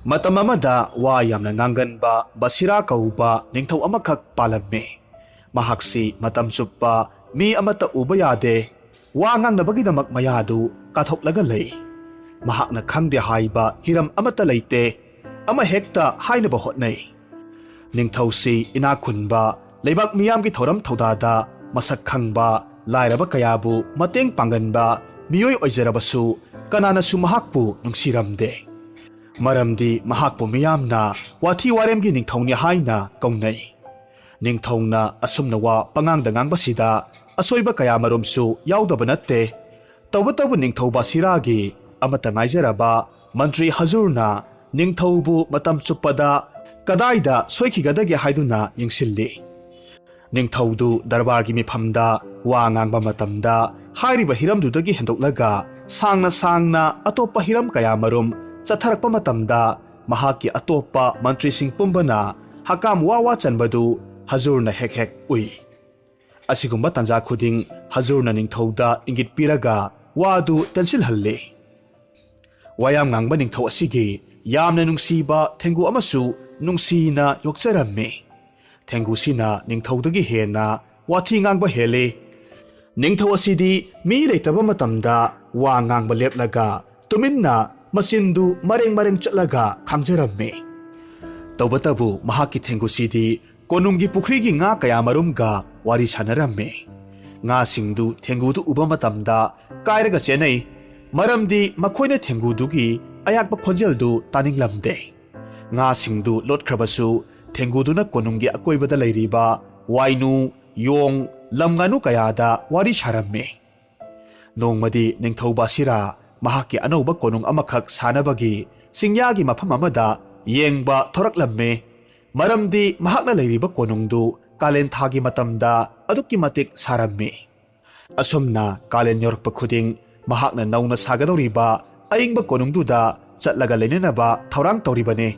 ꯃꯇꯝ ꯑꯃꯗ ꯋꯥ ꯌꯥꯝꯅ ꯉꯥꯡꯒꯟꯕ ꯕꯁꯤꯔꯥ ꯀꯧꯕ ꯅꯤꯡꯊꯧ ꯑꯃꯈꯛ ꯄꯥꯜꯂꯝꯃꯤ꯫ ꯃꯍꯥꯛꯁꯤ ꯃꯇꯝ ꯆꯨꯞꯄ ꯃꯤ ꯑꯃꯠꯇ ꯎꯕ ꯌꯥꯗꯦ, ꯋꯥ ꯉꯥꯡꯅꯕꯒꯤꯗꯃꯛ ꯃꯌꯥꯗꯨ ꯀꯥꯊꯣꯛꯂꯒ ꯂꯩ꯫ ꯃꯍꯥꯛꯅ ꯈꯪꯗꯦ ꯍꯥꯏꯕ ꯍꯤꯔꯝ ꯑꯃꯠꯇ ꯂꯩꯇꯦ, ꯑꯃꯍꯦꯛꯇ ꯍꯥꯏꯅꯕ ꯍꯣꯠꯅꯩ꯫ ꯅꯤꯡꯊꯧꯁꯤ ꯏꯅꯥꯛ ꯈꯨꯟꯕ, ꯂꯩꯕꯥꯛ ꯃꯤꯌꯥꯝꯒꯤ ꯊꯧꯔꯝ ꯊꯧꯗꯥꯗ ꯃꯁꯛ ꯈꯪꯕ, ꯂꯥꯏꯔꯕ ꯀꯌꯥꯕꯨ ꯃꯇꯦꯡ ꯄꯥꯡꯒꯟꯕ ꯃꯤꯑꯣꯏ ꯑꯣꯏꯖꯔꯕꯁꯨ ꯀꯅꯥꯅꯁꯨ ꯃꯍꯥꯛꯄꯨ ꯅꯨꯡꯁꯤꯔꯝꯗꯦ꯫ ꯃꯔꯝꯗꯤ ꯃꯍꯥꯛꯄꯨ ꯃꯤꯌꯥꯝꯅ ꯋꯥꯊꯤ ꯋꯥꯔꯦꯝꯒꯤ ꯅꯤꯡꯊꯧꯅꯤ ꯍꯥꯏꯅ ꯀꯧꯅꯩ꯫ ꯅꯤꯡꯊꯧꯅ ꯑꯁꯨꯝꯅ ꯋꯥ ꯄꯉꯥꯡꯗ ꯉꯥꯡꯕꯁꯤꯗ ꯑꯁꯣꯏꯕ ꯀꯌꯥꯃꯔꯨꯝꯁꯨ ꯌꯥꯎꯗꯕ ꯅꯠꯇꯦ꯫ ꯇꯧꯕꯇꯕꯨ ꯅꯤꯡꯊꯧ ꯕꯁꯤꯔꯥꯒꯤ ꯑꯃꯠꯇ ꯉꯥꯏꯖꯔꯕ ꯃꯟꯇ꯭ꯔꯤ ꯍꯖꯨꯔꯅ ꯅꯤꯡꯊꯧꯕꯨ ꯃꯇꯝ ꯆꯨꯞꯄꯗ ꯀꯗꯥꯏꯗ ꯁꯣꯏꯈꯤꯒꯗꯒꯦ ꯍꯥꯏꯗꯨꯅ ꯌꯦꯡꯁꯤꯜꯂꯤ꯫ ꯅꯤꯡꯊꯧꯗꯨ ꯗꯔꯕꯥꯔꯒꯤ ꯃꯤꯐꯝꯗ ꯋꯥ ꯉꯥꯡꯕ ꯃꯇꯝꯗ ꯍꯥꯏꯔꯤꯕ ꯍꯤꯔꯝꯗꯨꯗꯒꯤ ꯍꯦꯟꯗꯣꯛꯂꯒ ꯁꯥꯡꯅ ꯑꯇꯣꯞꯄ ꯍꯤꯔꯝ ꯀꯌꯥꯃꯔꯨꯝ ꯆꯠꯊꯔꯛꯄ ꯃꯇꯝꯗ ꯃꯍꯥꯛꯀꯤ ꯑꯇꯣꯞꯄ ꯃꯟꯇ꯭ꯔꯤꯁꯤꯡ ꯄꯨꯝꯕꯅ ꯍꯀꯥꯝ ꯋꯥ ꯆꯟꯕꯗꯨ ꯍꯖꯨꯔꯅ ꯍꯦꯛ ꯎꯏ꯫ ꯑꯁꯤꯒꯨꯝꯕ ꯇꯥꯟꯖꯥ ꯈꯨꯗꯤꯡ ꯍꯖꯨꯔꯅ ꯅꯤꯡꯊꯧꯗ ꯏꯪꯒꯤꯠ ꯄꯤꯔꯒ ꯋꯥꯗꯨ ꯇꯦꯟꯁꯤꯜꯍꯜꯂꯤ꯫ ꯋꯥꯌꯥꯝ ꯉꯥꯡꯕ ꯅꯤꯡꯊꯧ ꯑꯁꯤꯒꯤ ꯌꯥꯝꯅ ꯅꯨꯡꯁꯤꯕ ꯊꯦꯡꯒꯨ ꯑꯃꯁꯨ ꯅꯨꯡꯁꯤꯅ ꯌꯣꯛꯆꯔꯝꯃꯤ꯫ ꯊꯦꯡꯒꯨꯁꯤꯅ ꯅꯤꯡꯊꯧꯗꯒꯤ ꯍꯦꯟꯅ ꯋꯥꯊꯤ ꯉꯥꯡꯕ ꯍꯦꯜꯂꯤ꯫ ꯅꯤꯡꯊꯧ ꯑꯁꯤꯗꯤ ꯃꯤ ꯂꯩꯇꯕ ꯃꯇꯝꯗ ꯋꯥ ꯉꯥꯡꯕ ꯂꯦꯞꯂꯒ ꯇꯨꯃꯤꯟꯅ ꯃꯆꯤꯟꯗꯨ ꯃꯔꯦꯡ ꯈꯥꯡꯖꯔꯝꯃꯤ꯫ ꯇꯧꯕꯇꯕꯨ ꯃꯍꯥꯛꯀꯤ ꯊꯦꯡꯒꯨꯁꯤꯗꯤ ꯀꯣꯅꯨꯡꯒꯤ ꯄꯨꯈ꯭ꯔꯤꯒꯤ ꯉꯥ ꯀꯌꯥꯃꯔꯨꯝꯒ ꯋꯥꯔꯤ ꯁꯥꯟꯅꯔꯝꯃꯤ꯫ ꯉꯥꯁꯤꯡꯗꯨ ꯊꯦꯡꯒꯨꯗꯨ ꯎꯕ ꯃꯇꯝꯗ ꯀꯥꯏꯔꯒ ꯆꯦꯟꯅꯩ, ꯃꯔꯝꯗꯤ ꯃꯈꯣꯏꯅ ꯊꯦꯡꯒꯨꯗꯨꯒꯤ ꯑꯌꯥꯛꯄ ꯈꯣꯟꯖꯦꯜꯗꯨ ꯇꯥꯅꯤꯡꯂꯝꯗꯦ꯫ ꯉꯥꯁꯤꯡꯗꯨ ꯂꯣꯠꯈ꯭ꯔꯕꯁꯨ ꯊꯦꯡꯒꯨꯗꯨꯅ ꯀꯣꯅꯨꯡꯒꯤ ꯑꯀꯣꯏꯕꯗ ꯂꯩꯔꯤꯕ ꯋꯥꯏꯅꯨ, ꯌꯣꯡ, ꯂꯝ ꯉꯥꯅꯨ ꯀꯌꯥꯗ ꯋꯥꯔꯤ ꯁꯥꯔꯝꯃꯤ꯫ ꯅꯣꯡꯃꯗꯤ ꯅꯤꯡꯊꯧ ꯕꯁꯤꯔꯥ ꯃꯍꯥꯛꯀꯤ ꯑꯅꯧꯕ ꯀꯣꯅꯨꯡ ꯑꯃꯈꯛ ꯁꯥꯅꯕꯒꯤ ꯆꯤꯡꯌꯥꯒꯤ ꯃꯐꯝ ꯑꯃꯗ ꯌꯦꯡꯕ ꯊꯣꯔꯛꯂꯝꯃꯤ꯫ ꯃꯔꯝꯗꯤ ꯃꯍꯥꯛꯅ ꯂꯩꯔꯤꯕ ꯀꯣꯅꯨꯡꯗꯨ ꯀꯥꯂꯦꯟ ꯊꯥꯒꯤ ꯃꯇꯝꯗ ꯑꯗꯨꯛꯀꯤ ꯃꯇꯤꯛ ꯁꯥꯔꯝꯃꯤ꯫ ꯑꯁꯨꯝꯅ ꯀꯥꯂꯦꯟ ꯌꯧꯔꯛꯄ ꯈꯨꯗꯤꯡ ꯃꯍꯥꯛꯅ ꯅꯧꯅ ꯁꯥꯒꯗꯧꯔꯤꯕ ꯑꯏꯪꯕ ꯀꯣꯅꯨꯡꯗꯨꯗ ꯆꯠꯂꯒ ꯂꯩꯅꯅꯕ ꯊꯧꯔꯥꯡ ꯇꯧꯔꯤꯕꯅꯤ꯫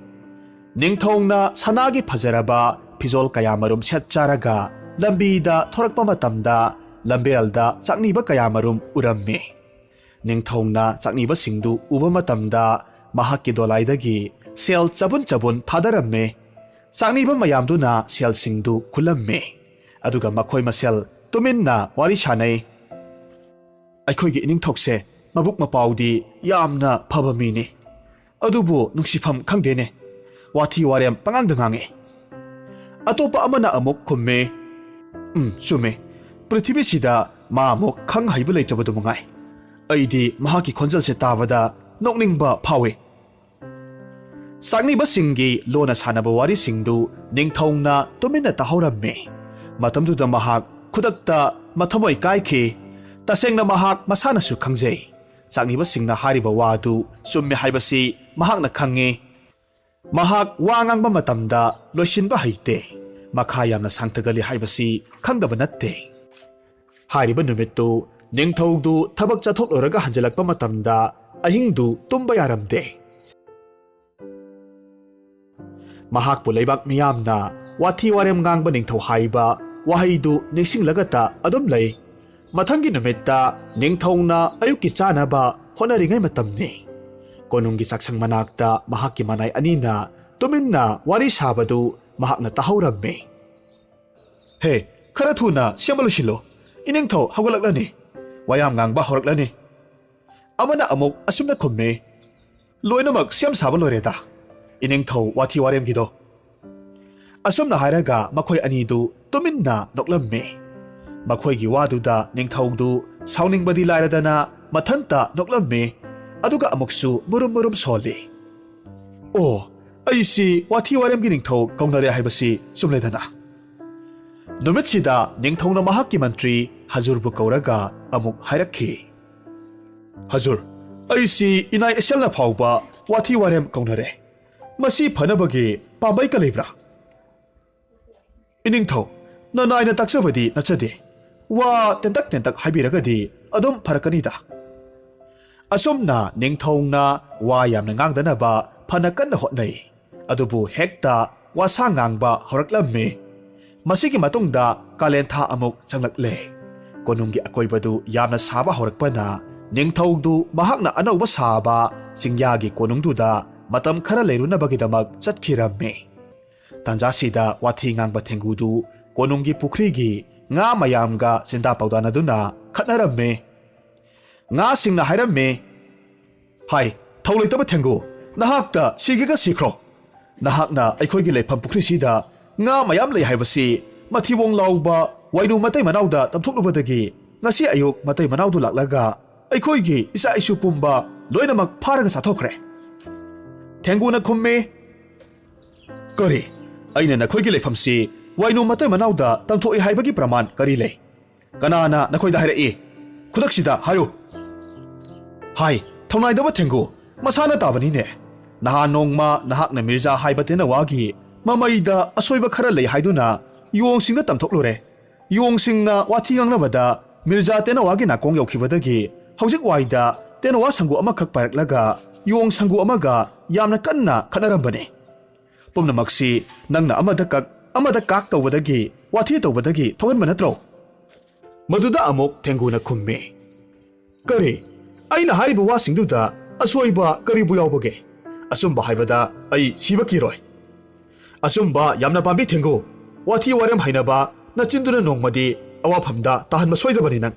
ꯅꯤꯡꯊꯧꯅ ꯁꯅꯥꯒꯤ ꯐꯖꯔꯕ ꯐꯤꯖꯣꯜ ꯀꯌꯥꯃꯔꯨꯝ ꯁꯦꯠ ꯆꯥꯔꯒ ꯂꯝꯕꯤꯗ ꯊꯣꯔꯛꯄ ꯃꯇꯝꯗ ꯂꯝꯕꯦꯜꯗ ꯆꯥꯛꯅꯤꯕ ꯀꯌꯥꯃꯔꯨꯝ ꯎꯔꯝꯃꯤ꯫ ꯅꯤꯡꯊꯧꯅ ꯆꯥꯛꯅꯤꯕꯁꯤꯡꯗꯨ ꯎꯕ ꯃꯇꯝꯗ ꯃꯍꯥꯛꯀꯤ ꯗꯣꯂꯥꯏꯗꯒꯤ ꯁꯦꯜ ꯆꯕꯨꯟ ꯊꯥꯗꯔꯝꯃꯤ꯫ ꯆꯥꯛꯅꯤꯕ ꯃꯌꯥꯝꯗꯨꯅ ꯁꯦꯜꯁꯤꯡꯗꯨ ꯈꯨꯜꯂꯝꯃꯤ꯫ ꯑꯗꯨꯒ ꯃꯈꯣꯏ ꯃꯁꯦꯜ ꯇꯨꯃꯤꯟꯅ ꯋꯥꯔꯤ ꯁꯥꯟꯅꯩ꯫ ꯑꯩꯈꯣꯏꯒꯤ ꯏꯅꯤꯡꯊꯧꯁꯦ ꯃꯕꯨꯛ ꯃꯄꯥꯎꯗꯤ ꯌꯥꯝꯅ ꯐꯕ ꯃꯤꯅꯤ, ꯑꯗꯨꯕꯨ ꯅꯨꯡꯁꯤꯐꯝ ꯈꯪꯗꯦꯅꯦ, ꯋꯥꯊꯤ ꯋꯥꯔꯦꯝ ꯄꯉꯥꯡꯗ ꯉꯥꯡꯉꯤ꯫ ꯑꯇꯣꯞꯄ ꯑꯃꯅ ꯑꯃꯨꯛ ꯈꯨꯝꯃꯤ, ꯆꯨꯝꯃꯤ, ꯄ꯭ꯔꯤꯊꯤꯕꯤꯁꯤꯗ ꯃꯥ ꯑꯃꯨꯛ ꯈꯪ ꯍꯩꯕ ꯂꯩꯇꯕꯗꯨ ꯃꯉꯥꯏ꯫ ꯑꯩꯗꯤ ꯃꯍꯥꯛꯀꯤ ꯈꯣꯟꯖꯦꯜꯁꯦ ꯇꯥꯕꯗ ꯅꯣꯛꯅꯤꯡꯕ ꯐꯥꯎꯏ꯫ ꯆꯥꯛꯅꯤꯕꯁꯤꯡꯒꯤ ꯂꯣꯟꯅ ꯁꯥꯟꯅꯕ ꯋꯥꯔꯤꯁꯤꯡꯗꯨ ꯅꯤꯡꯊꯧꯅ ꯇꯨꯃꯤꯟꯅ ꯇꯥꯍꯧꯔꯝꯃꯤ꯫ ꯃꯇꯝꯗꯨꯗ ꯃꯍꯥꯛ ꯈꯨꯗꯛꯇ ꯃꯊꯃꯣꯏ ꯀꯥꯏꯈꯤ꯫ ꯇꯁꯦꯡꯅ ꯃꯍꯥꯛ ꯃꯁꯥꯅꯁꯨ ꯈꯪꯖꯩ, ꯆꯥꯛꯅꯤꯕꯁꯤꯡꯅ ꯍꯥꯏꯔꯤꯕ ꯋꯥꯗꯨ ꯆꯨꯝꯃꯤ ꯍꯥꯏꯕꯁꯤ ꯃꯍꯥꯛꯅ ꯈꯪꯉꯤ꯫ ꯃꯍꯥꯛ ꯋꯥ ꯉꯥꯡꯕ ꯃꯇꯝꯗ ꯂꯣꯏꯁꯤꯟꯕ ꯍꯩꯇꯦ, ꯃꯈꯥ ꯌꯥꯝꯅ ꯁꯥꯡꯊꯒꯜꯂꯤ ꯍꯥꯏꯕꯁꯤ ꯈꯪꯗꯕ ꯅꯠꯇꯦ꯫ ꯍꯥꯏꯔꯤꯕ ꯅꯨꯃꯤꯠꯇꯨ ꯅꯤꯡꯊꯧꯗꯨ ꯊꯕꯛ ꯆꯠꯊꯣꯛꯂꯨꯔꯒ ꯍꯟꯖꯤꯜꯂꯛꯄ ꯃꯇꯝꯗ ꯑꯍꯤꯡꯗꯨ ꯇꯨꯝꯕ ꯌꯥꯔꯝꯗꯦ꯫ ꯃꯍꯥꯛꯄꯨ ꯂꯩꯕꯥꯛ ꯃꯤꯌꯥꯝꯅ ꯋꯥꯊꯤ ꯋꯥꯔꯦꯝ ꯉꯥꯡꯕ ꯅꯤꯡꯊꯧ ꯍꯥꯏꯕ ꯋꯥꯍꯩꯗꯨ ꯅꯤꯡꯁꯤꯡꯂꯒꯇ ꯑꯗꯨꯝ ꯂꯩ꯫ ꯃꯊꯪꯒꯤ ꯅꯨꯃꯤꯠꯇ ꯅꯤꯡꯊꯧꯅ ꯑꯌꯨꯛꯀꯤ ꯆꯥꯅꯕ ꯍꯣꯠꯅꯔꯤꯉꯩ ꯃꯇꯝꯅꯤ꯫ ꯀꯣꯅꯨꯡꯒꯤ ꯆꯥꯛꯁꯪ ꯃꯅꯥꯛꯇ ꯃꯍꯥꯛꯀꯤ ꯃꯅꯥꯏ ꯑꯅꯤꯅ ꯇꯨꯃꯤꯟꯅ ꯋꯥꯔꯤ ꯁꯥꯕꯗꯨ ꯃꯍꯥꯛꯅ ꯇꯥꯍꯧꯔꯝꯃꯤ꯫ ꯍꯦ, ꯈꯔ ꯊꯨꯅ ꯁꯦꯝꯕ ꯂꯣꯏꯁꯤꯜꯂꯨ, ꯏꯅꯤꯡꯊꯧ ꯍꯧꯒꯠꯂꯛꯂꯅꯤ, ꯋꯥꯌꯥꯝ ꯉꯥꯡꯕ ꯍꯧꯔꯛꯂꯅꯤ꯫ ꯑꯃꯅ ꯑꯃꯨꯛ ꯑꯁꯨꯝꯅ ꯈꯨꯝꯃꯤ, ꯂꯣꯏꯅꯃꯛ ꯁꯦꯝ ꯁꯥꯕ ꯂꯣꯏꯔꯦꯗ, ꯏꯅꯤꯡꯊꯧ ꯋꯥꯊꯤ ꯋꯥꯔꯦꯝꯒꯤꯗꯣ꯫ ꯑꯁꯨꯝꯅ ꯍꯥꯏꯔꯒ ꯃꯈꯣꯏ ꯑꯅꯤꯗꯨ ꯇꯨꯃꯤꯟꯅ ꯅꯣꯛꯂꯝꯃꯤ꯫ ꯃꯈꯣꯏꯒꯤ ꯋꯥꯗꯨꯗ ꯅꯤꯡꯊꯧꯗꯨ ꯁꯥꯎꯅꯤꯡꯕꯗꯤ ꯂꯥꯏꯔꯗꯅ ꯃꯊꯟꯇ ꯅꯣꯛꯂꯝꯃꯤ, ꯑꯗꯨꯒ ꯑꯃꯨꯛꯁꯨ ꯃꯨꯔꯨꯝ ꯁꯣꯜꯂꯤ꯫ ꯑꯣ, ꯑꯩꯁꯤ ꯋꯥꯊꯤ ꯋꯥꯔꯦꯝꯒꯤ ꯅꯤꯡꯊꯧ ꯀꯧꯅꯔꯦ ꯍꯥꯏꯕꯁꯤ ꯆꯨꯝꯂꯦꯗꯅ꯫ ꯅꯨꯃꯤꯠꯁꯤꯗ ꯅꯤꯡꯊꯧꯅ ꯃꯍꯥꯛꯀꯤ ꯃꯟꯇ꯭ꯔꯤ ꯍꯖꯨꯔꯕꯨ ꯀꯧꯔꯒ ꯑꯃꯨꯛ ꯍꯥꯏꯔꯛꯈꯤ, ꯍꯖꯨꯔ, ꯑꯩꯁꯤ ꯏꯅꯥꯏ ꯏꯁꯦꯜꯅ ꯐꯥꯎꯕ ꯋꯥꯊꯤ ꯋꯥꯔꯦꯝ ꯀꯧꯅꯔꯦ, ꯃꯁꯤ ꯐꯅꯕꯒꯤ ꯄꯥꯝꯕꯩꯀ ꯂꯩꯕ꯭ꯔꯥ? ꯏꯅꯤꯡꯊꯧ, ꯅꯅꯥꯏꯅ ꯇꯥꯛꯆꯕꯗꯤ ꯅꯠꯆꯗꯦ, ꯋꯥ ꯇꯦꯟꯇꯛ ꯍꯥꯏꯕꯤꯔꯒꯗꯤ ꯑꯗꯨꯝ ꯐꯔꯛꯀꯅꯤꯗ꯫ ꯑꯁꯨꯝꯅ ꯅꯤꯡꯊꯧꯅ ꯋꯥ ꯌꯥꯝꯅ ꯉꯥꯡꯗꯅꯕ ꯐꯅ ꯀꯟꯅ ꯍꯣꯠꯅꯩ, ꯑꯗꯨꯕꯨ ꯍꯦꯛꯇ ꯋꯥꯁꯥ ꯉꯥꯡꯕ ꯍꯧꯔꯛꯂꯝꯃꯤ꯫ ꯃꯁꯤꯒꯤ ꯃꯇꯨꯡꯗ ꯀꯥꯂꯦꯟ ꯊꯥ ꯑꯃꯨꯛ ꯆꯪꯂꯛꯂꯦ꯫ ꯀꯣꯅꯨꯡꯒꯤ ꯑꯀꯣꯏꯕꯗꯨ ꯌꯥꯝꯅ ꯁꯥꯕ ꯍꯧꯔꯛꯄꯅ ꯅꯤꯡꯊꯧꯗꯨ ꯃꯍꯥꯛꯅ ꯑꯅꯧꯕ ꯁꯥꯕ ꯆꯤꯡꯌꯥꯒꯤ ꯀꯣꯅꯨꯡꯗꯨꯗ matam khara leirunabagidamag chatkhirammi. Tanjasida wathi ngangba Thenggudu konunggi pukhri nga mayamga sinda paudanaduna khatnaramme. Nga singna hairamme, hai thauleitaba Thenggu nahakta sigiga sikro. Nahakna aikhoigi leifam pukhri sida nga mayam lei haibasi mathiwong lauba wainu matai manauda tamthuklubadagi ngasi ayuk matai manaudu laklaga aikhoigi isa isu pumba loinamak pharaga sathokre. Thenggu na khumme, kari aina nakhoigi leifamsi wainu matai manauda tamthoi haibagi praman kari lei. Kanana nakhoida hairai khudaksida hayo. Hai thaunaidaba Thenggu masana tabani ne. Nahan nongma nahakna Mirza haibatena wagi mamaida asoiba khara lei haiduna yong singna tamthoklure. Yong singna wathi ngangnabada Mirza tena wagi nakong yaukhibadagi haujik waida tena wa sangu amakhak pairaklaga yong sangu amaga yamna kanna khanarambane. Pumnamaksi nangna amada kak tawbadagi wathi tawbadagi thoganba natro. Maduda amok Thenggu na khumme, kari aina haiba wa singduda asoiba karibu yaubage. Asumba haibada ai siba kiroi. Asumba yamna pambi Thenggu wathi warem hainaba nachinduna nongmadi awafamda tahanma soidabani nang.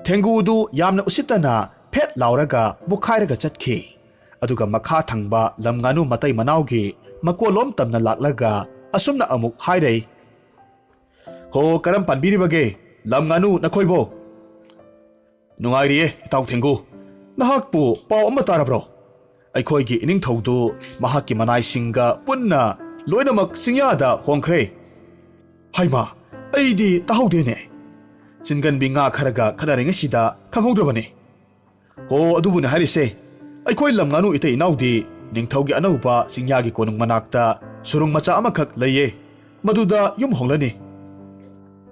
Thenggudu yamna usitana phet lauraga mukhairaga chatkhi. Aduga makha thangba lamnganu matai manaugi makolom tamna laklaga asumna amuk hairei. Ho karam panbiribage lamnganu nakhoibo. Nungairiye itaw Thenggu nahakpu paw amma tarabro. Aikhoigi ining thaudu mahakki manai singa punna loinamak singyada hongkhre. Haima aidi tahaudene. Singan binga kharaga khanaringa sida khanghaudrabani. Ho adubuna harise aikhoi lamnganu ite inaudi ningthaugi anauba singyagi konung manakta surung macha amakhak leiye maduda yum honglani.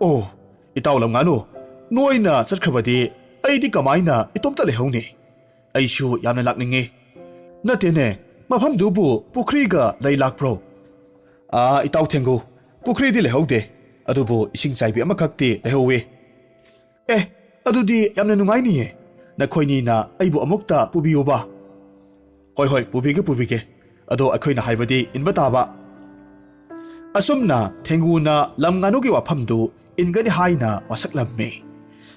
Oh itaw lamnganu noina chatkhabadi aidi kamaina itomta lehongni. Aishu yamna lakninge. Natene mafam dubu pukhriga leilakpro. Itaw Thenggu pukhri di lehaude adubu ising chaibi amakhakti lehowe. Adudi yamna nungainiye nakhoini na aibu amukta pubiyoba. Hoi pubige ado akhoina haibadi inba taba. Asumna Thenggu na lamnganu gi wafamdu ingani haina wasaklamme.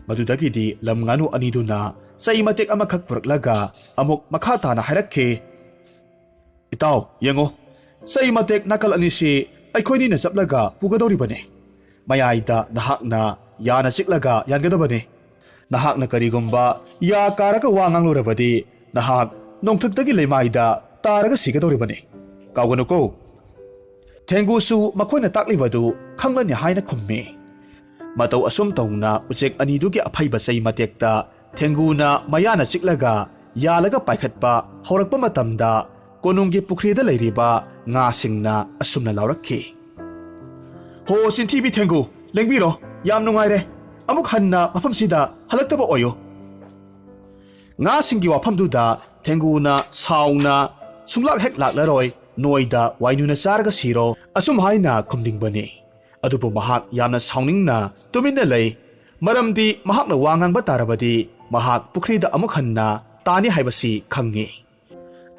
Madudagidi lamnganu aniduna sai matek amakhak puraklaga amuk makhata na hairakhe. Itaw yengo sai matek nakal anisi aikhoini na chaplaga pugadoribane. Mayaida nahakna yana chiklaga yangadabane. Nahakna karigumba ya karaga wanganglurabadi nahak nongthaktagi leimaida taraga sigadoribane. Kawganuko. Thenggu su makhoina taklibadu khanglani haina khumme. Matau asum tauna uchek anidugi aphaiba sai matekta Thenggu na mayana chiklaga yalaga paikhatpa haurakpa matamda konunggi pukhrida leiriba nga singna asumna laurakhi. Ho sintibi Thenggu lengbiro yam nungaire amuk hanna mafamsida halaktaba oyo. Nga singgi wafamduda Thenggu na sauna sunglak hek laklaroi noida wainuna charaga siro asum haina khumningbani. Adubu mahak yamna sauningna tuminna lei maramdi mahakna wangangba tarabadi mahak pukhrida amuk hanna tani haibasi khangi.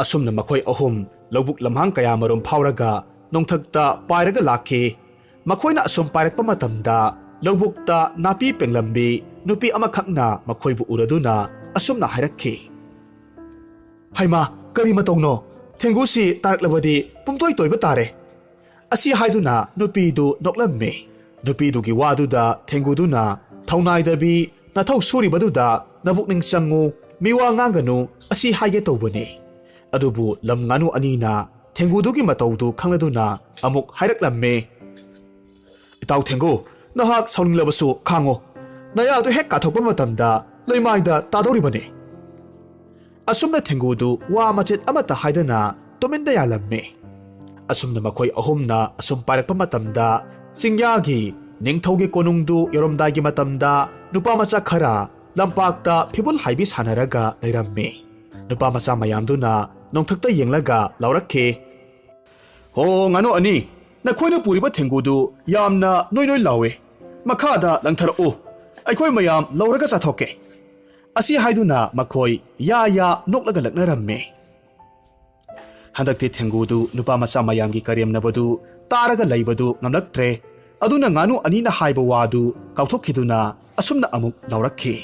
Asumna makhoi ahum lobuk lamhang kaya marum phauraga nongthakta pairaga lakhi. Makhoina asum pairakpa matamda lobukta napi penglambi nupi amakhakna makhoibu uraduna asumna hairakhi. Haima kari matongno Thenggu si taraklabadi pumtoi toiba tare. Asi haiduna nupidu noklamme. Nupidugi waduda Thenggudu thaunaidabi nathau suribaduda nabukning changu miwa nganganu asi haige tawbani. Adubu lamnganu anina Thenggudugi mataudu khangladuna amuk hairaklamme. Itaw Thenggu nahak sauninglabasu khango. Nayadu hek kathokpa matamda leimaida tadoribani. Asumna Thenggudu wa machet amata haidana tominda yalamme. Asumna makhoi ahumna asum pairakpa matamda singyagi ningthaugi konungdu yoromdaigi matamda nupa macha khara lampakta phibul haibi sanaraga leiramme. Nupa macha mayamduna nongthakta yenglaga laurakhe. Ho ngano ani nakhoina puriba Thenggudu yamna noi lawe. Makhada langtharau aikhoi mayam lauraga chathoke. Asi haiduna makhoi ya noklaga laknaramme. Handakti Thenggudu nupa macha mayamgi karemnabadu taraga leibadu ngamlaktre aduna nganu anina haiba wadu kauthokkhiduna asumna amuk laurakhi.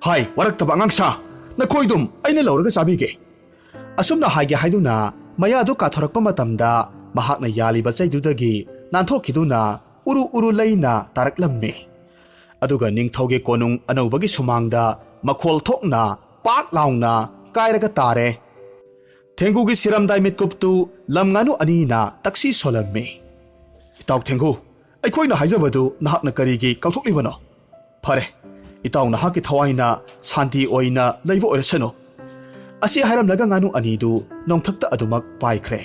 Hai waraktaba angangsa nakhoidum aina lauraga sabige. Asumna haige haiduna mayadu kathorakpa matamda mahakna yaliba chaidudagi nanthokkhiduna uru leina taraklamme. Aduga ningthauge konung anaubagi sumangda makhol thokna pak laungna kairaga tare. Thenggugi siramdai mitkuptu lamnganu anina taksi solamme. Itaw Thenggu, aikoina haijabadu nahakna karigi kauthoklibono. Phare, itaw nahaki thawaina santi oina leibo oirasano. Asi hairamlaga nganu anidu nongthakta adumak paikhre.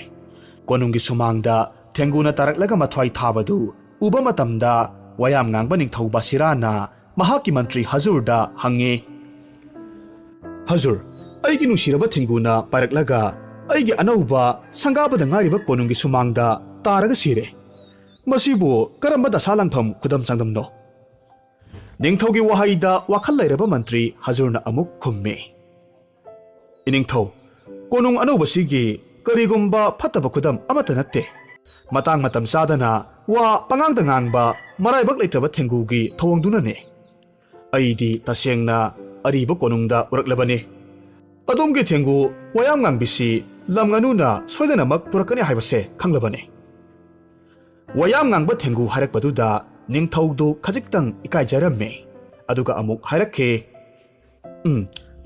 Konunggi sumangda Thengguna taraklaga mathwai thabadu uba matamda wayam ngangba ningthau basirana mahaki mantri Hazurda hange. Hazur, aigi nungsiraba Thengguna paraklaga aigi anauba sangabada ngariba konunggi sumangda taraga sire. Masibu karamba dasalangpham kudam changdamno. Ningthaugi wahaida wakhal lairaba mantri Hazurna amuk khumme. Iningthau, konung anauba sigi karigumba phattaba kudam amata natte. Matang matam sadana wa pangangda ngangba maraibak leitraba Thenggugi thawangdunane. Aidi tasengna ariba konungda uraklabane. Adomgi Thenggu wayam ngangbisi lamnganuna soidanamak purakani haibase khanglabane. Wayam ngangba Thenggu harakpaduda ningthaudu khajiktang ikaijaramme. Aduga amuk hairakhe.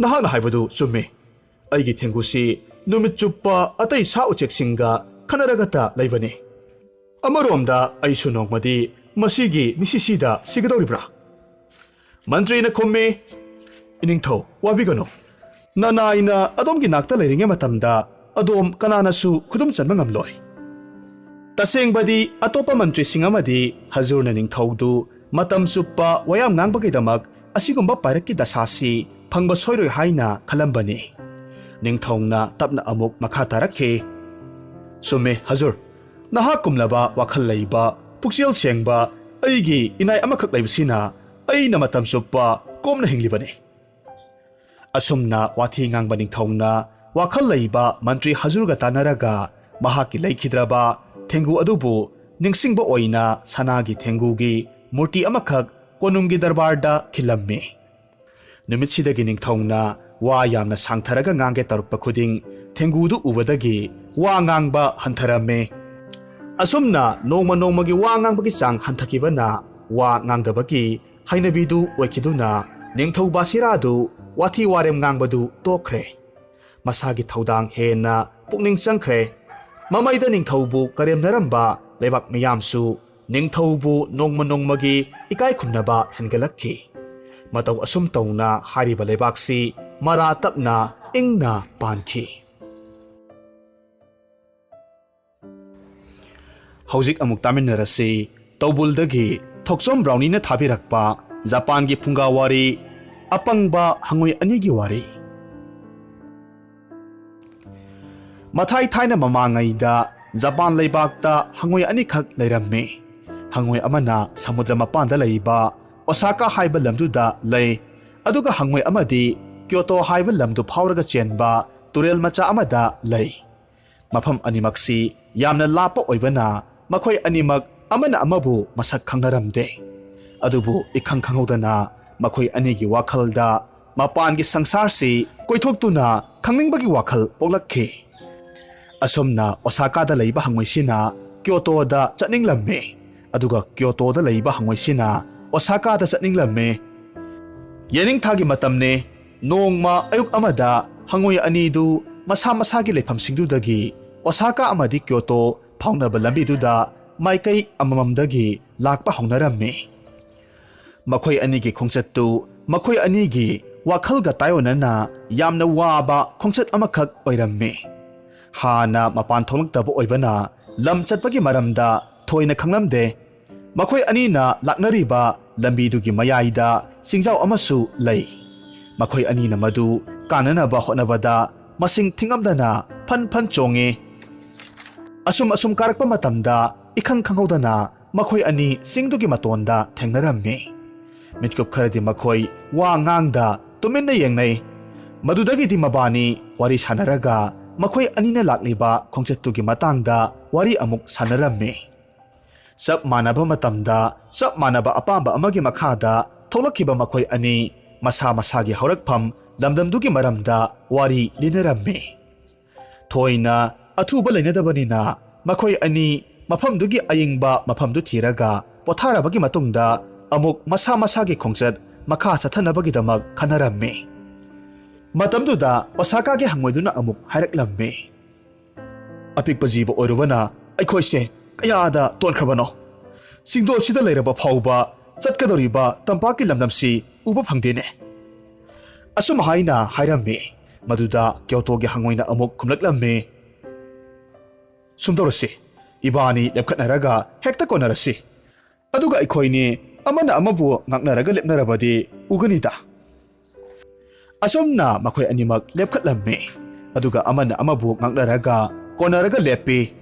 Nahakna haibadu chumme. Aigi Thenggusi numit chuppa atai sa ucheksinga khanaragata leibane. Amaromda aisu nongmadi masigi misisida sigadoribra. Mantri na khumme. Iningthau wabigano. Nanaina adomgi nakta leiringe matamda adom kananasu khudum chanba ngamloi. Tasengbadi atopa mantri singamadi Hazurna ningthaudu matam chuppa wayam ngangbagaidamak asigumba pairakki dasasi phangba soiroi haina khalambani. Ningthauna tapna amuk makha tarakhe. Summe Hazur, nahak kumlaba wakhal leiba pukchel sengba aigi inai amakhak leibsina aina matam chuppa komna hinglibani. Asumna wathi ngangba ningthauna wakhal leiba mantri Hazurga tanaraga mahaki leikhidraba Thenggu adubu ningsingba oina sanagi Thenggugi murti amakhak konunggi darbarda khilamme. Numitsidagi ningthauna wa yamna sangtharaga ngange tarukpa khuding Thenggudu ubadagi wa ngangba hantharamme. Asumna nongmagi wa ngangbagi chang hanthakibana wa ngangdabagi hainabidu waikiduna ningthau basiradu wathi warem ngangbadu tokre. Masagi thaudang hena pukning changkhre. Mamaida ningthaubu karemnaramba lebak miyamsu ningthaubu nongmagi ikai khumnaba hengalakhi. Matau asum tauna hariba lebaksi mara tapna ingna pankhi. Hauzik amuk taminarasi Taubuldagi Thokchom Brownie na thabirakpa Japangi phungawari apangba hangoi anigi wari. Mathai thaina mamangaida Japan leibakta hangoi anikhak leiramme. Hangoi amana samudra mapanda leiba Osaka haiba lamduda lei. Aduga hangoi amadi Kyoto haiba lamdu phauraga chenba turel macha amada lei. Mafam animaksi yamna lapa oibana makhoi animak amana amabu masak khangnaramde. Adubu ikhang khanghodana makhoi anigi wakhalda mapangi sangsarsi koithoktuna khangningbagi wakhal poklakhe. Asomna Osaka da leiba hangoisina Kyoto da chatninglamme. Aduga Kyoto da leiba hangoisina Osaka da chatninglamme. Yening thagi matamne nongma ayuk amada hangoi anidu masa-masagi leifamsingdudagi Osaka amadi Kyoto phaunaba lambiduda maikai amamamdagi lakpa haunaramme. Makhoi anigi khongchattu makhoi anigi wakhalga tayonana yamna waba khongchat amakhak oiramme. Hana mapan thonglaktaba oibana lam chatpagi maramda thoina khanglamde. Makhoi anina laknariba lambidugi mayaida singjau amasu lei. Makhoi anina madu kananaba hotnabada masing thingamdana phan chonge. Asum karakpa matamda ikhang khanghodana makhoi ani singdugi matonda thengnaramme. Mitkup kharadi makhoi wa ngangda tuminna yengnai. Madudagi di mabani wari sanaraga ꯃꯈꯣꯏ ꯑꯅꯤꯅ ꯂꯥꯛꯂꯤꯕ ꯈꯣꯡꯆꯠꯇꯨꯒꯤ ꯃꯇꯥꯡꯗ ꯋꯥꯔꯤ ꯑꯃꯨꯛ ꯁꯥꯟꯅꯔꯝꯃꯤ꯫ ꯆꯞ ꯃꯥꯟꯅꯕ ꯃꯇꯝꯗ ꯆꯞ ꯃꯥꯟꯅꯕ ꯑꯄꯥꯝꯕ ꯑꯃꯒꯤ ꯃꯈꯥꯗ ꯊꯣꯛꯂꯛꯈꯤꯕ ꯃꯈꯣꯏ ꯑꯅꯤ ꯃꯁꯥ ꯃꯁꯥꯒꯤ ꯍꯧꯔꯛꯐꯝ ꯂꯝꯗꯝꯗꯨꯒꯤ ꯃꯔꯝꯗ ꯋꯥꯔꯤ ꯂꯤꯅꯔꯝꯃꯤ꯫ ꯊꯣꯏꯅ ꯑꯊꯨꯕ ꯂꯩꯅꯗꯕꯅꯤꯅ ꯃꯈꯣꯏ ꯑꯅꯤ ꯃꯐꯝꯗꯨꯒꯤ ꯑꯏꯪꯕ ꯃꯐꯝꯗꯨ ꯊꯤꯔꯒ ꯄꯣꯊꯥꯔꯕꯒꯤ ꯃꯇꯨꯡꯗ ꯑꯃꯨꯛ ꯃꯁꯥ ꯃꯁꯥꯒꯤ ꯈꯣꯡꯆꯠ ꯃꯈꯥ ꯆꯠꯊꯅꯕꯒꯤꯗꯃꯛ ꯈꯟꯅꯔꯝꯃꯤ꯫ ꯃꯇꯝꯗꯨꯗ ꯑꯣꯁꯥꯀꯥꯒꯤ ꯍꯪꯉꯣꯏꯗꯨꯅ ꯑꯃꯨꯛ ꯍꯥꯏꯔꯛꯂꯝꯃꯤ꯫ ꯑꯄꯤꯛꯄ ꯖꯤꯕ ꯑꯣꯏꯔꯨꯕꯅ ꯑꯩꯈꯣꯏꯁꯦ ꯀꯌꯥꯗ ꯇꯣꯟꯈ꯭ꯔꯕꯅꯣ? ꯆꯤꯡꯗꯣꯜꯁꯤꯗ ꯂꯩꯔꯕ ꯐꯥꯎꯕ ꯆꯠꯀꯗꯧꯔꯤꯕ ꯇꯝꯄꯥꯛꯀꯤ ꯂꯝꯗꯝꯁꯤ ꯎꯕ ꯐꯪꯗꯦꯅꯦ꯫ ꯑꯁꯨꯝ ꯍꯥꯏꯅ ꯍꯥꯏꯔꯝꯃꯤ꯫ ꯃꯗꯨꯗ ꯀ꯭ꯌꯣꯇꯣꯒꯤ ꯍꯪꯉꯣꯏꯅ ꯑꯃꯨꯛ ꯈꯨꯝꯂꯛꯂꯝꯃꯤ꯫ ꯁꯨꯝ ꯇꯧꯔꯁꯤ, ꯏꯕꯥꯅꯤ ꯂꯦꯞꯈꯠꯅꯔꯒ ꯍꯦꯛꯇ ꯀꯣꯟꯅꯔꯁꯤ, ꯑꯗꯨꯒ ꯑꯩꯈꯣꯏꯅꯤ ꯑꯃꯅ ꯑꯃꯕꯨ ꯉꯥꯛꯅꯔꯒ ꯂꯦꯞꯅꯔꯕꯗꯤ ꯎꯒꯅꯤꯗ꯫ ꯑꯁꯨꯝꯅ ꯃꯈꯣꯏ ꯑꯅꯤꯃꯛ ꯂꯦꯞꯈꯠꯂꯝꯃꯤ, ꯑꯗꯨꯒ ꯑꯃꯅ ꯑꯃꯕꯨ ꯉꯥꯛꯅꯔꯒ ꯀꯣꯟꯅꯔꯒ ꯂꯦꯞꯄꯤ꯫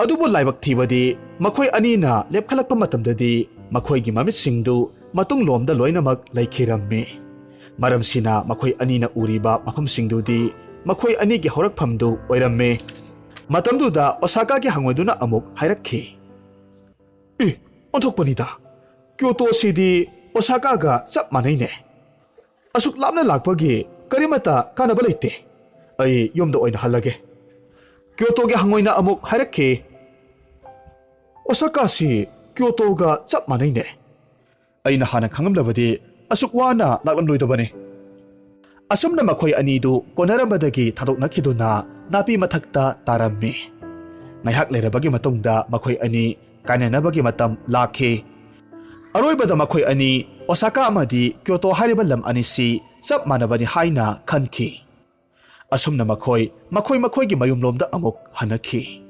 ꯑꯗꯨꯕꯨ ꯂꯥꯏꯕꯛ ꯊꯤꯕꯗꯤ ꯃꯈꯣꯏ ꯑꯅꯤꯅ ꯂꯦꯞꯈꯠꯂꯛꯄ ꯃꯇꯝꯗꯗꯤ ꯃꯈꯣꯏꯒꯤ ꯃꯃꯤꯠꯁꯤꯡꯗꯨ ꯃꯇꯨꯡꯂꯣꯝꯗ ꯂꯣꯏꯅꯃꯛ ꯂꯩꯈꯤꯔꯝꯃꯤ꯫ ꯃꯔꯝꯁꯤꯅ ꯃꯈꯣꯏ ꯑꯅꯤꯅ ꯎꯔꯤꯕ ꯃꯐꯝꯁꯤꯡꯗꯨꯗꯤ ꯃꯈꯣꯏ ꯑꯅꯤꯒꯤ ꯍꯧꯔꯛꯐꯝꯗꯨ ꯑꯣꯏꯔꯝꯃꯤ꯫ ꯃꯇꯝꯗꯨꯗ ꯑꯣꯁꯥꯀꯥꯒꯤ ꯍꯪꯉꯣꯏꯗꯨꯅ ꯑꯃꯨꯛ ꯍꯥꯏꯔꯛꯈꯤ꯫ ꯑꯣꯟꯊꯣꯛꯄꯅꯤꯗ, ꯀ꯭ꯌꯣꯇꯣꯁꯤꯗꯤ ꯑꯣꯁꯥꯀꯥꯒ ꯆꯞ ꯃꯥꯟꯅꯩꯅꯦ꯫ ꯑꯁꯨꯛ ꯂꯥꯞꯅ ꯂꯥꯛꯄꯒꯤ ꯀꯔꯤꯃꯠꯇ ꯀꯥꯟꯅꯕ ꯂꯩꯇꯦ꯫ ꯑꯩ ꯌꯨꯝꯗ ꯑꯣꯏꯅ ꯍꯜꯂꯒꯦ꯫ ꯀ꯭ꯌꯣꯇꯣꯒꯤ ꯍꯪꯉꯣꯏꯅ ꯑꯃꯨꯛ ꯍꯥꯏꯔꯛꯈꯤ꯫ ꯑꯣꯁꯥꯀꯥꯁꯤ ꯀ꯭ꯌꯣꯇꯣꯒ ꯆꯞ ꯃꯥꯟꯅꯩꯅꯦ꯫ ꯑꯩꯅ ꯍꯥꯟꯅ ꯈꯪꯂꯝꯂꯕꯗꯤ ꯑꯁꯨꯛ ꯋꯥꯅ ꯂꯥꯛꯂꯝꯂꯣꯏꯗꯕꯅꯤ꯫ ꯑꯁꯨꯝꯅ ꯃꯈꯣꯏ ꯑꯅꯤꯗꯨ ꯀꯣꯟꯅꯔꯝꯕꯗꯒꯤ ꯊꯥꯗꯣꯛꯅꯈꯤꯗꯨꯅ ꯅꯥꯄꯤ ꯃꯊꯛꯇ ꯇꯥꯔꯝꯃꯤ꯫ ꯉꯥꯏꯍꯥꯛ ꯂꯩꯔꯕꯒꯤ ꯃꯇꯨꯡꯗ ꯃꯈꯣꯏ ꯑꯅꯤ ꯀꯥꯏꯅꯅꯕꯒꯤ ꯃꯇꯝ ꯂꯥꯛꯈꯤ꯫ ꯑꯔꯣꯏꯕꯗ ꯃꯈꯣꯏ ꯑꯅꯤ ꯑꯣꯁꯥꯀꯥ ꯑꯃꯗꯤ ꯀ꯭ꯌꯣꯇꯣ ꯍꯥꯏꯔꯤꯕ ꯂꯝ ꯑꯅꯤꯁꯤ ꯆꯞ ꯃꯥꯟꯅꯕꯅꯤ ꯍꯥꯏꯅ ꯈꯟꯈꯤ꯫ ꯑꯁꯨꯝꯅ ꯃꯈꯣꯏꯒꯤ ꯃꯌꯨꯝꯂꯣꯝꯗ ꯑꯃꯨꯛ ꯍꯟꯅꯈꯤ꯫